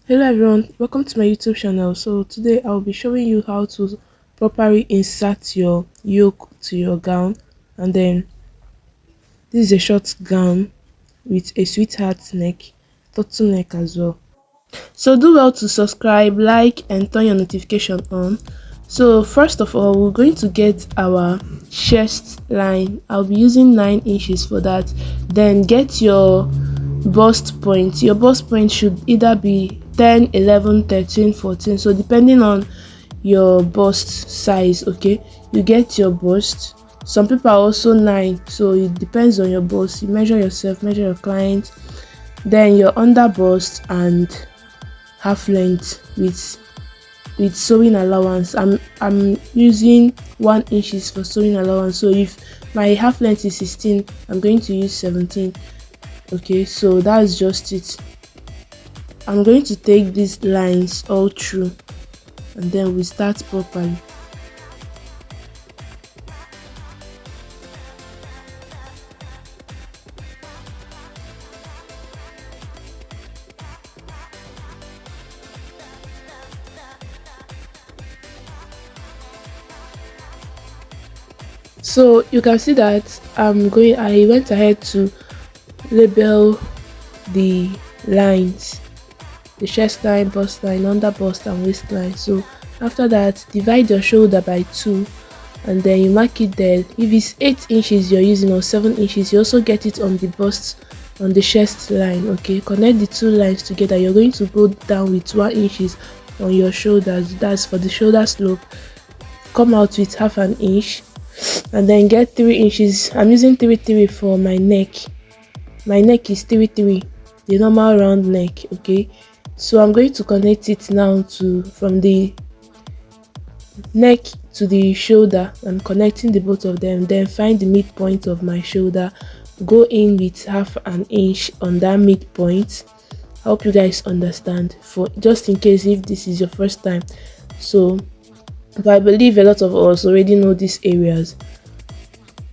Hello everyone, welcome to my YouTube channel. So today I'll be showing you how to properly insert your yoke to your gown, and then this is a short gown with a sweetheart neck, turtleneck as well. So do well to subscribe, like and turn your notification on. So first of all, we're going to get our chest line. I'll be using 9 inches for that. Then get your bust point. Your bust point should either be 10, 11, 13, 14. So depending on your bust size, okay, you get your bust. Some people are also 9, so it depends on your bust. You measure yourself, measure your client, then your under bust and half length with sewing allowance. I'm using 1 inches for sewing allowance. So if my half length is 16, I'm going to use 17. Okay, so that's just it. I'm going to take these lines all through and then we start properly. So you can see that I went ahead to label the lines, the chest line, bust line, under bust and waistline. So after that, divide your shoulder by 2 and then you mark it there. If it's 8 inches you're using or 7 inches, you also get it on the bust, on the chest line. Okay, connect the two lines together. You're going to go down with 1 inches on your shoulders. That's for the shoulder slope. Come out with half an inch and then get 3 inches. I'm using 3 for my neck. My neck is 3, the normal round neck. Okay, so I'm going to connect it now to from the neck to the shoulder. I'm connecting the both of them, then find the midpoint of my shoulder, go in with half an inch on that midpoint. I hope you guys understand, for just in case if this is your first time. So but I believe a lot of us already know these areas.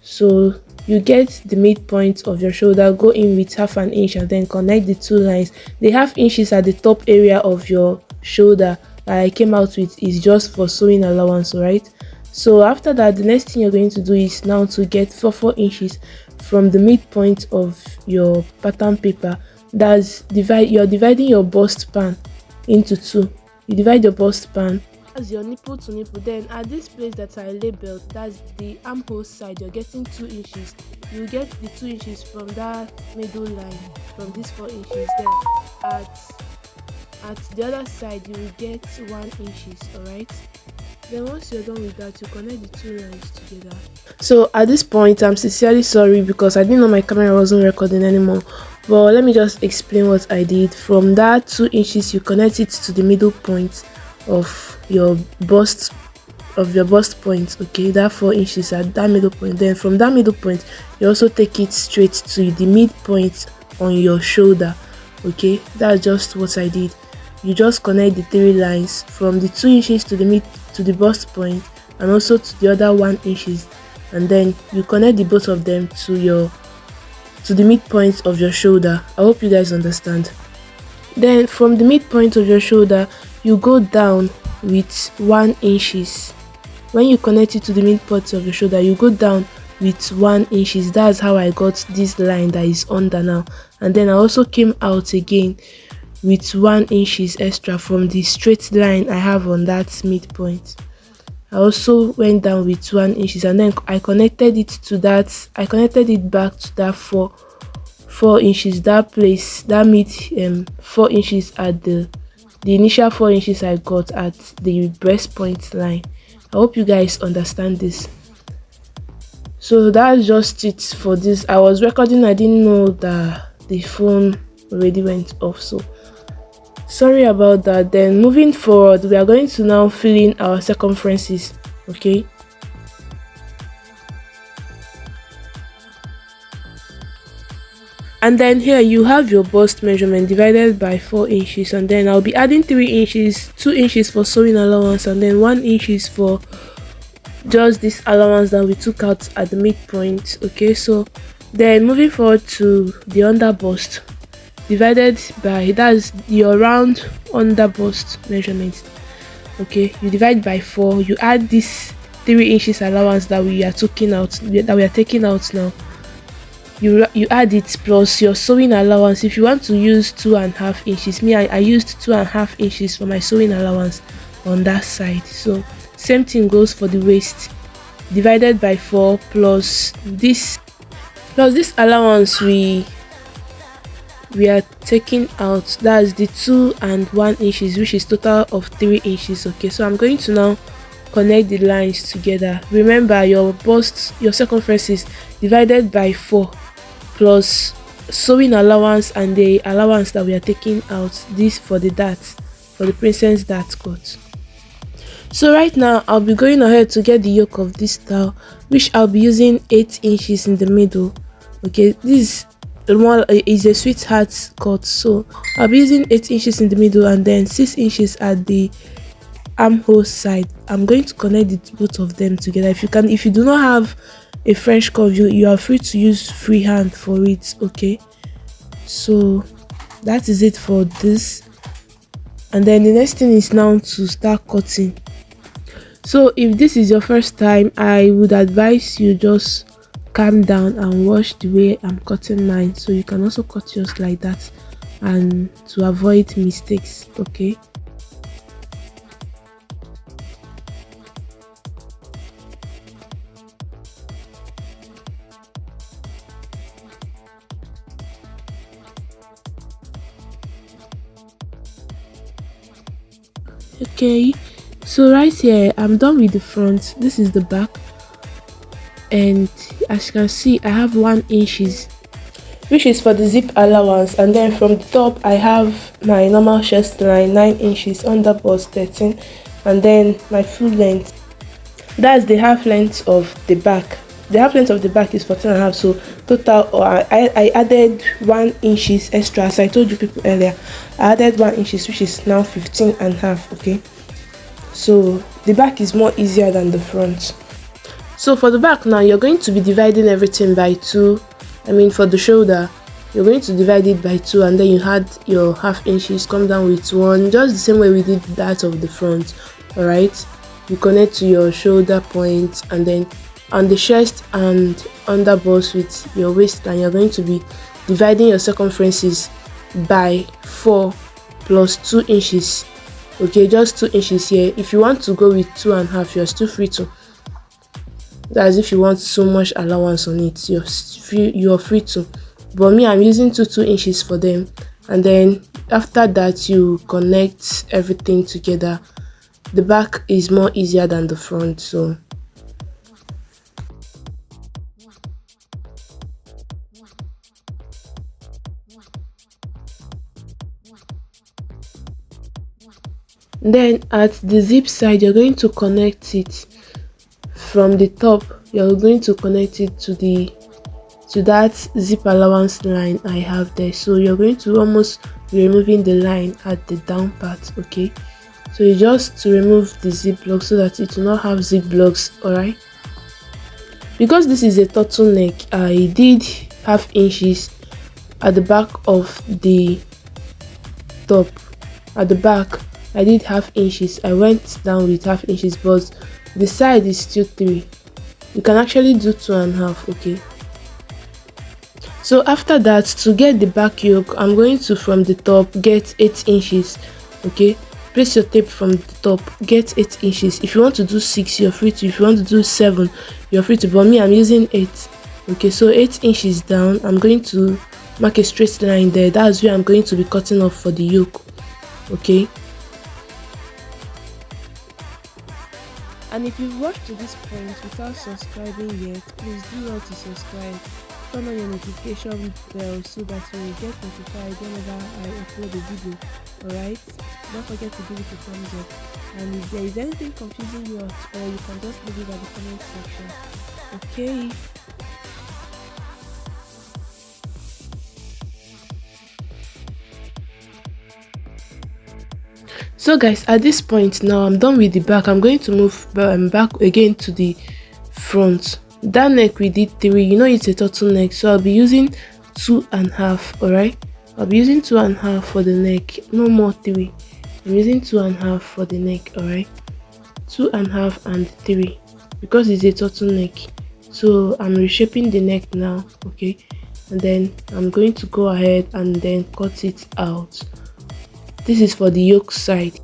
So you get the midpoint of your shoulder, go in with half an inch and then connect the two lines. The half inches at the top area of your shoulder that I came out with is just for sewing allowance, right? So after that, the next thing you're going to do is now to get 4 inches from the midpoint of your pattern paper. That's you're dividing your bust pan into 2. You divide your bust pan as your nipple to nipple. Then at this place that I labeled, that's the armhole side, you're getting 2 inches. You get the 2 inches from that middle line, from these 4 inches. Then at the other side you will get 1 inches. All right, then once you're done with that, you connect the two lines together. So at this point, I'm sincerely sorry because I didn't know my camera wasn't recording anymore, but let me just explain what I did. From that 2 inches, you connect it to the middle point of your bust point. Okay, that 4 inches at that middle point. Then from that middle point, you also take it straight to the midpoint on your shoulder. Okay, that's just what I did. You just connect the 3 lines from the 2 inches to the bust point and also to the other 1 inches, and then you connect the both of them to the midpoint of your shoulder. I hope you guys understand. Then from the midpoint of your shoulder, you go down with 1 inches. When you connect it to the midpoint of your shoulder, you go down with 1 inches. That's how I got this line that is under now. And then I also came out again with 1 inches extra from the straight line I have on that midpoint. I also went down with 1 inches and then I connected it back to that 4 inches, that place, that 4 inches at the initial 4 inches I got at the breast point line. I hope you guys understand this. So that's just it for this. I was recording, I didn't know that the phone already went off, so sorry about that. Then moving forward, we are going to now fill in our circumferences. Okay, and then here you have your bust measurement divided by 4 inches, and then I'll be adding 3 inches, 2 inches for sewing allowance, and then 1 inches for just this allowance that we took out at the midpoint. Okay, so then moving forward to the under bust, divided by, that's your round under bust measurement. Okay, you divide by 4, you add this 3 inches allowance that we are taking out now. You add it plus your sewing allowance. If you want to use 2.5 inches, I used 2.5 inches for my sewing allowance on that side. So same thing goes for the waist, divided by 4 plus this allowance we are taking out, that's the 2.1 inches, which is total of 3 inches. Okay, so I'm going to now connect the lines together. Remember, your circumference is divided by 4 plus sewing allowance and the allowance that we are taking out, this for the princess dart cut. So right now I'll be going ahead to get the yoke of this style, which I'll be using 8 inches in the middle. Okay, this one is a sweetheart cut, so I'll be using 8 inches in the middle and then 6 inches at the armhole side. I'm going to connect both of them together. If you do not have a French curve, you are free to use freehand for it. Okay, so that is it for this, and then the next thing is now to start cutting. So if this is your first time, I would advise you just calm down and watch the way I'm cutting mine, so you can also cut yours like that and to avoid mistakes. Okay, okay, so right here I'm done with the front. This is the back, and as you can see I have 1 inches, which is for the zip allowance, and then from the top I have my normal chest line 9 inches, under bust 13, and then my full length, that's the half length of the back. The half length of the back is 14.5, so total, I added 1 inches extra. As I told you people earlier, I added 1 inches, which is now 15.5. okay, so the back is more easier than the front. So for the back now, you're going to be dividing everything by 2. For the shoulder, you're going to divide it by 2, and then you add your half inches, come down with 1, just the same way we did that of the front. All right, you connect to your shoulder point, and then on the chest and under bust with your waistline, you're going to be dividing your circumferences by 4 plus 2 inches. Okay, just 2 inches here. If you want to go with 2.5, you're still free to. That's if you want so much allowance on it, you're free to. But me, I'm using 2 inches for them, and then after that you connect everything together. The back is more easier than the front, so then at the zip side, you're going to connect it from the top. You're going to connect it to that zip allowance line I have there. So you're going to almost be removing the line at the down part. Okay, so you just to remove the zip block so that it will not have zip blocks. All right, because this is a turtleneck, I did half inches at the back of the top. At the back I did half inches. I went down with half inches, but the side is still 3. You can actually do 2.5. okay, so after that, to get the back yoke, I'm going to from the top get 8 inches. Okay, place your tape from the top, get 8 inches. If you want to do 6, you're free to. If you want to do 7, you're free to, but me, I'm using 8. Okay, so 8 inches down, I'm going to mark a straight line there. That's where I'm going to be cutting off for the yoke. Okay, and if you've watched to this point without subscribing yet, please do not to subscribe. Turn on your notification bell so that you will get notified whenever I upload a video. Alright, don't forget to give it a thumbs up, and if there is anything confusing you at all, you can just leave it at the comment section. Okay, so guys, at this point now I'm done with the back. I'm going to move back again to the front. That neck we did 3, it's a turtleneck, so I'll be using 2.5. all right, I'll be using 2.5 for the neck, no more 3. I'm using 2.5 for the neck, alright? 2.5 and 3 because it's a turtleneck. So I'm reshaping the neck now, okay? And then I'm going to go ahead and then cut it out. This is for the yoke side.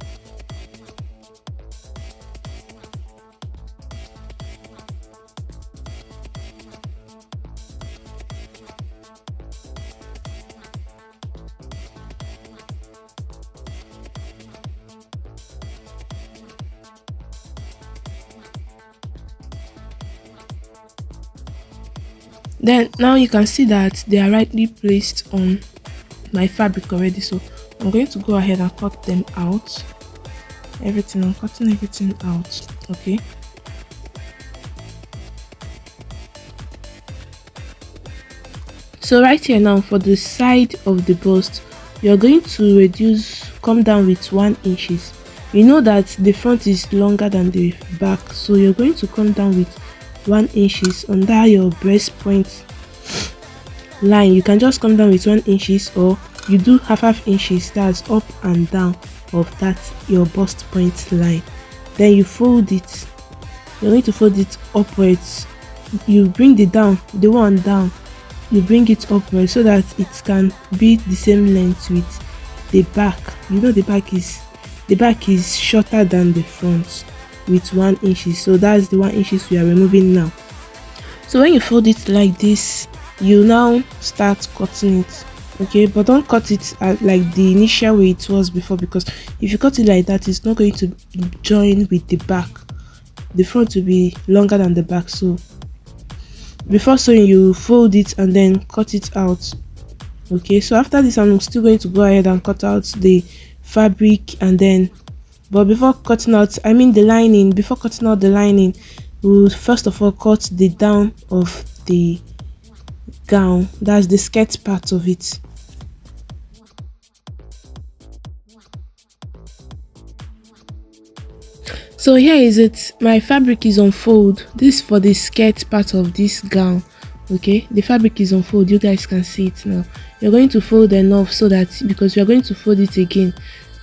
Then now you can see that they are rightly placed on my fabric already, so I'm going to go ahead and cut them out. I'm cutting everything out, okay? So right here now, for the side of the bust, you're going to come down with 1 inches. You know that the front is longer than the back, so you're going to come down with 1 inches under your breast point line. You can just come down with 1 inches, or you do half inches, that's up and down of that your bust point line. Then you fold it. You're going to fold it upwards. You bring the one down, you bring it upwards so that it can be the same length with the back. You know the back is shorter than the front with 1 inches, so that's the 1 inches we are removing now. So when you fold it like this, you now start cutting it, okay? But don't cut it at like the initial way it was before, because if you cut it like that, it's not going to join with the back. The front will be longer than the back. So before sewing, you fold it and then cut it out, okay? So after this, I'm still going to go ahead and cut out the fabric, and then before cutting out the lining, we'll first of all cut the down of the gown, that's the skirt part of it. So here is it, my fabric is on fold. This is for the skirt part of this gown, okay? The fabric is on fold, you guys can see it now. You're going to fold enough so that, because we are going to fold it again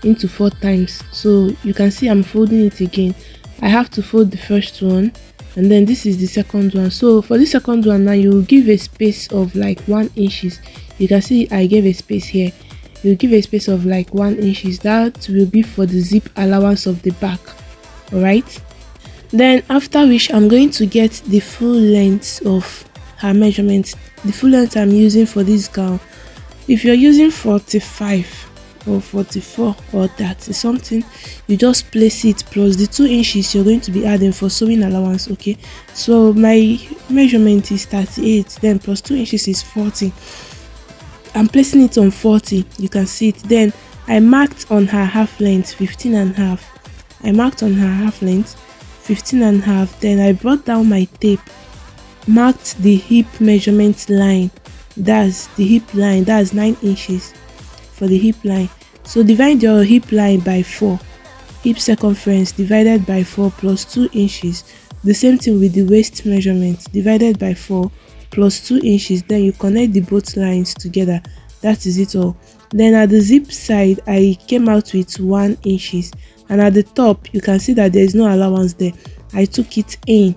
into 4 times, so you can see I'm folding it again. I have to fold the first one, and then this is the second one. So for the second one now, you will give a space of like 1 inches. You can see I gave a space here. You give a space of like 1 inches. That will be for the zip allowance of the back, all right? Then after which, I'm going to get the full length of her measurement. The full length I'm using for this gown, if you're using 45 or 44 or that is something, you just place it plus the 2 inches you're going to be adding for sewing allowance, okay? So my measurement is 38, then plus 2 inches is 40. I'm placing it on 40, you can see it. Then I marked on her half length 15.5. I marked on her half length 15.5. Then I brought down my tape, marked the hip measurement line, that's the hip line, that's 9 inches for the hip line. So divide your hip line by 4, hip circumference divided by 4 plus 2 inches. The same thing with the waist measurement, divided by 4 plus 2 inches. Then you connect the both lines together. That is it all. Then at the zip side, I came out with 1 inches, and at the top you can see that there is no allowance there. I took it in,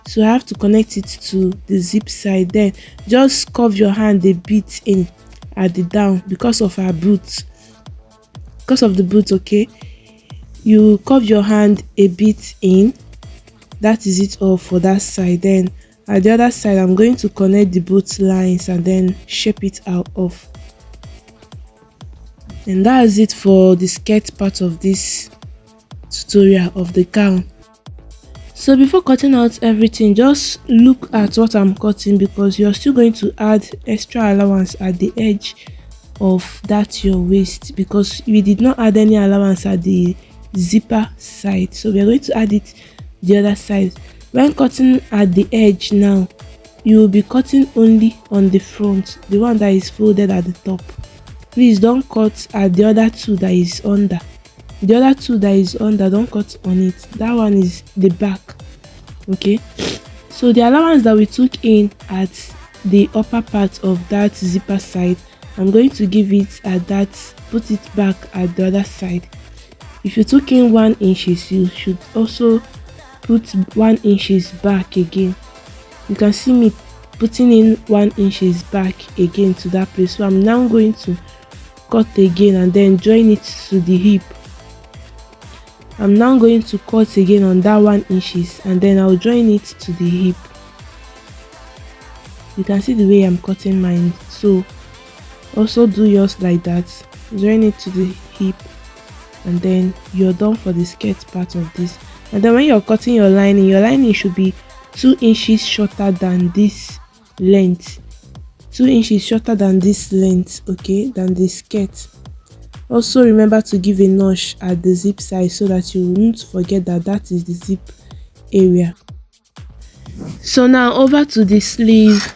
so I have to connect it to the zip side. Then just curve your hand a bit in at the down because of our boots, okay? You curve your hand a bit in. That is it all for that side. Then at the other side, I'm going to connect the both lines and then shape it out off. And that is it for the skirt part of this tutorial of the gown. So before cutting out everything, just look at what I'm cutting, because you're still going to add extra allowance at the edge of that your waist, because we did not add any allowance at the zipper side, so we are going to add it the other side. When cutting at the edge now, you will be cutting only on the front, the one that is folded at the top. Please don't cut at the other two that is under. The other two that is under, don't cut on it. That one is the back, okay? So the allowance that we took in at the upper part of that zipper side, I'm going to give it at that, put it back at the other side. If you took in 1 inches, you should also put 1 inches back again. You can see me putting in 1 inches back again to that place. So I'm now going to cut again and then join it to the hip. I'm now going to cut again on that 1 inches and then I'll join it to the hip. You can see the way I'm cutting mine, so also do yours like that. Join it to the hip and then you're done for the skirt part of this. And then when you're cutting your lining should be 2 inches shorter than this length. 2 inches shorter than this length, okay, than the skirt. Also remember to give a notch at the zip side so that you won't forget that that is the zip area. So now over to the sleeve.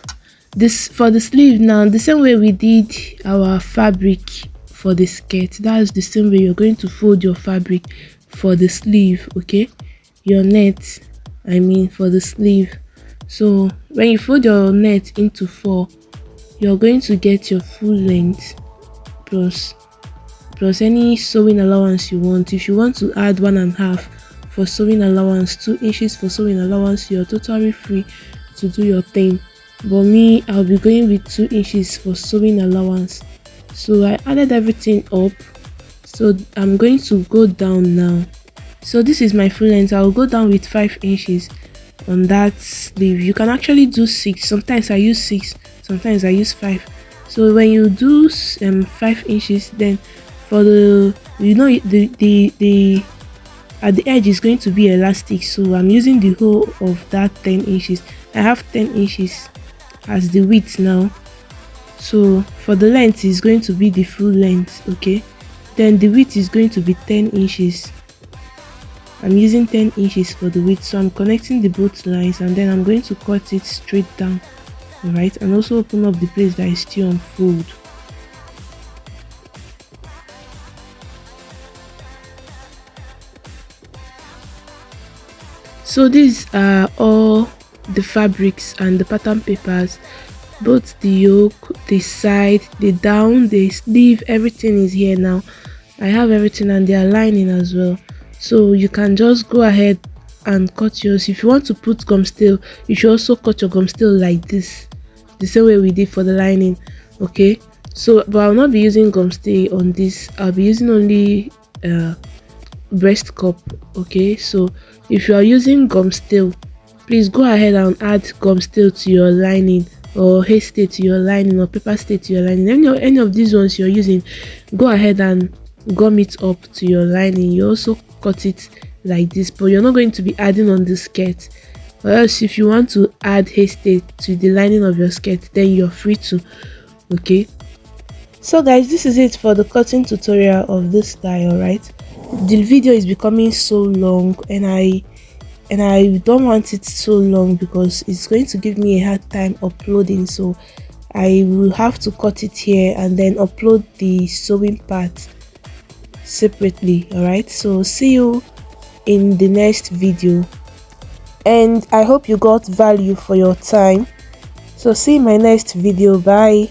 This for the sleeve now, the same way we did our fabric for the skirt, that's the same way you're going to fold your fabric for the sleeve, okay, your net, I mean, for the sleeve. So when you fold your net into 4, you're going to get your full length plus any sewing allowance you want. If you want to add 1.5 for sewing allowance, 2 inches for sewing allowance, you're totally free to do your thing. But me, I'll be going with 2 inches for sewing allowance. So I added everything up, so I'm going to go down now. So this is my full length. I'll go down with 5 inches on that sleeve. You can actually do 6. Sometimes I use 6, sometimes I use 5. So when you do 5 inches, then for the, you know, the at the edge is going to be elastic, so I'm using the whole of that 10 inches. I have 10 inches as the width now, so for the length is going to be the full length, okay, then the width is going to be 10 inches. I'm using 10 inches for the width, so I'm connecting the both lines and then I'm going to cut it straight down, all right, and also open up the place that is still on fold. So these are all the fabrics and the pattern papers, both the yoke, the side, the down, the sleeve, everything is here now. I have everything and they are lining as well, so you can just go ahead and cut yours. If you want to put gum steel, you should also cut your gum steel like this, the same way we did for the lining, okay. So but I'll not be using gum steel on this. I'll be using only breast cup, okay. So if you are using gum steel, please go ahead and add gum steel to your lining, or hay stay to your lining, or paper stay to your lining. Any of these ones you're using, go ahead and gum it up to your lining. You also cut it like this, but you're not going to be adding on the skirt, or else if you want to add hay stay to the lining of your skirt, then you're free to, okay. So guys, this is it for the cutting tutorial of this style, right? The video is becoming so long and I don't want it so long because it's going to give me a hard time uploading, so I will have to cut it here and then upload the sewing part separately, all right. So see you in the next video and I hope you got value for your time. So see you in my next video. Bye.